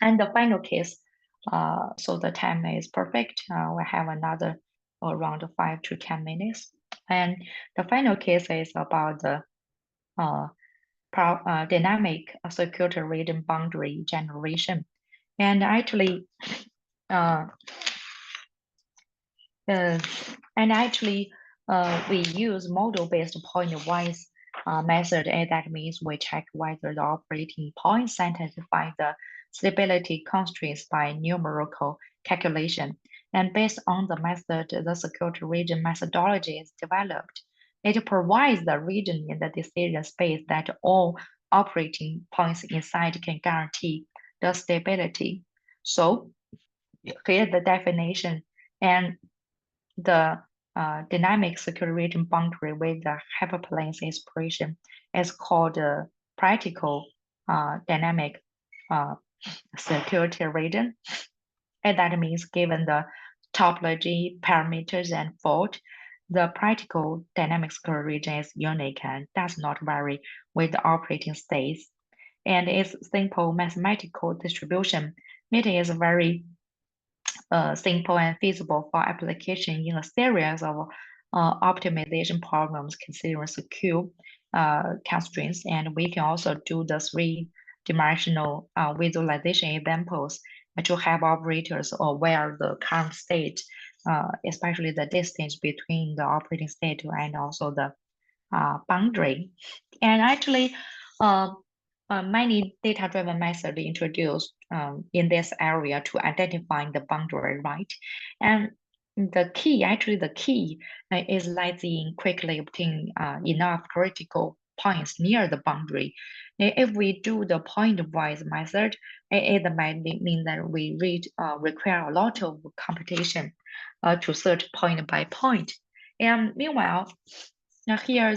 And the final case, so the time is perfect. We have another around 5 to 10 minutes. And the final case is about the uh, dynamic circuitry region boundary generation. And actually, uh, uh, we use model-based pointwise method, and that means we check whether the operating points satisfy the stability constraints by numerical calculation. And based on the method, the security region methodology is developed. It provides the region in the decision space that all operating points inside can guarantee the stability. So here the definition, and the dynamic security region boundary with the hyperplane's expression is called practical dynamic uh, security region. And that means given the topology, parameters, and fault, the practical dynamic security region is unique and does not vary with the operating states. And its simple mathematical distribution, it is very simple and feasible for application in a series of optimization problems considering secure constraints. And we can also do the three-dimensional visualization examples to help operators aware the current state, especially the distance between the operating state and also the boundary. And actually, uh, many data-driven methods introduced in this area to identifying the boundary, right? And the key is lies in quickly obtaining enough critical points near the boundary. If we do the point-wise method, it might mean that we require a lot of computation to search point by point. And meanwhile, now here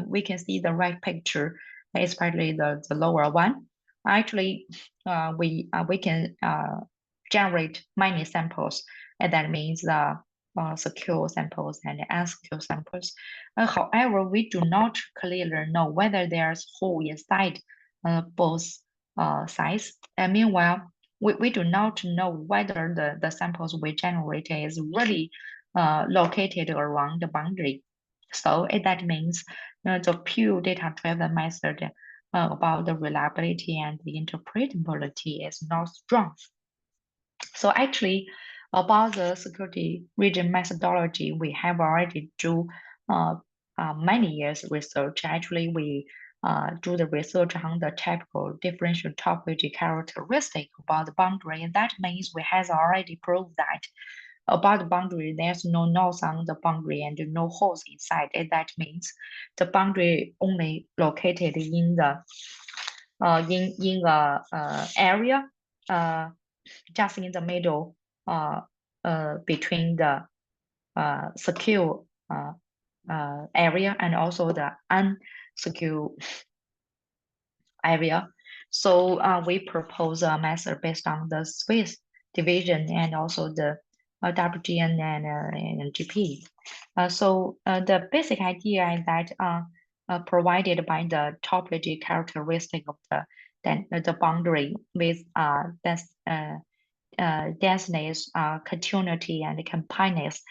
we can see the right picture, especially the lower one. Actually, we can generate many samples, and that means the secure samples and unsecure samples. However, we do not clearly know whether there's hole inside both sides. And meanwhile, we do not know whether the samples we generate is really located around the boundary. So that means the pure data-driven method about the reliability and the interpretability is not strong. So actually, about the security region methodology, we have already do many years research. Actually, we do the research on the typical differential topology characteristic about the boundary, and that means we has already proved that about the boundary, there's no nose on the boundary and no holes inside. And that means the boundary only located in the area just in the middle between the secure area and also the unsecure area. So we propose a method based on the Swiss division and also the WGN and GP. So the basic idea is that provided by the topology characteristic of the boundary with denseness, continuity, and compactness,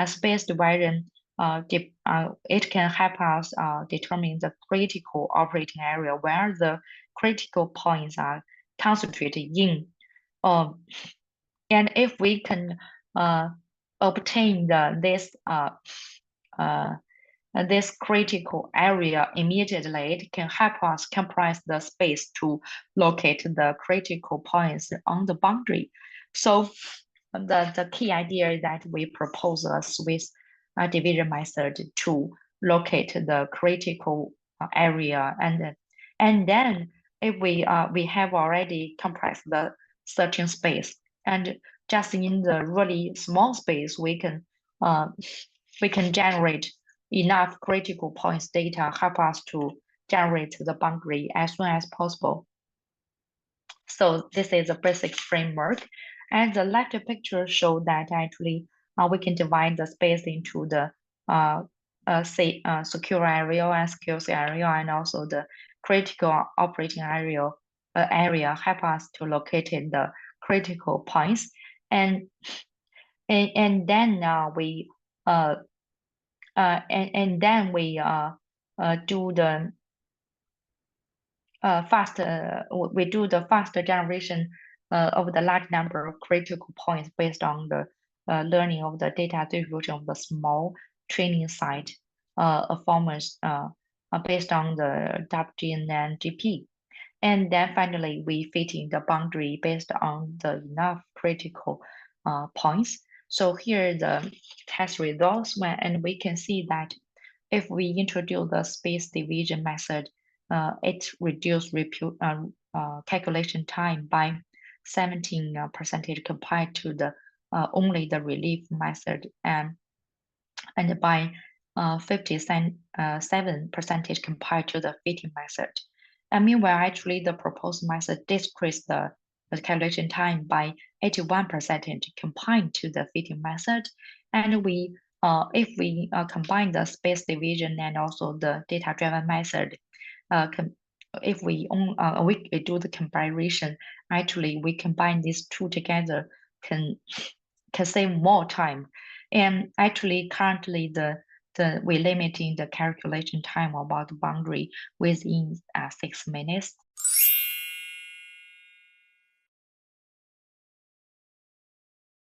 space division, it can help us determine the critical operating area where the critical points are concentrated in. And if we can obtain this critical area immediately, it can help us compress the space to locate the critical points on the boundary. So the key idea is that we propose a Swiss division method to locate the critical area, and then if we have already compressed the searching space, and just in the really small space we can generate enough critical points data help us to generate the boundary as soon as possible. So this is a basic framework. And the left picture shows that actually we can divide the space into the secure area and secure area and also the critical operating area area help us to locate the critical points, and then we and then we do the we do the faster generation of the large number of critical points based on the learning of the data distribution of the small training site performance based on the WGN and GP. And then finally, we fit in the boundary based on the enough critical points. So here are the test results, and we can see that if we introduce the space division method, it reduced calculation time by 17% compared to the only the relief method, and by 57% compared to the fitting method. And meanwhile, actually, the proposed method decreased the calculation time by 81% compared to the fitting method. And if we combine the space division and also the data-driven method, if we do the comparison, actually we combine these two together can save more time. And actually, currently we're limiting the calculation time about the boundary within 6 minutes.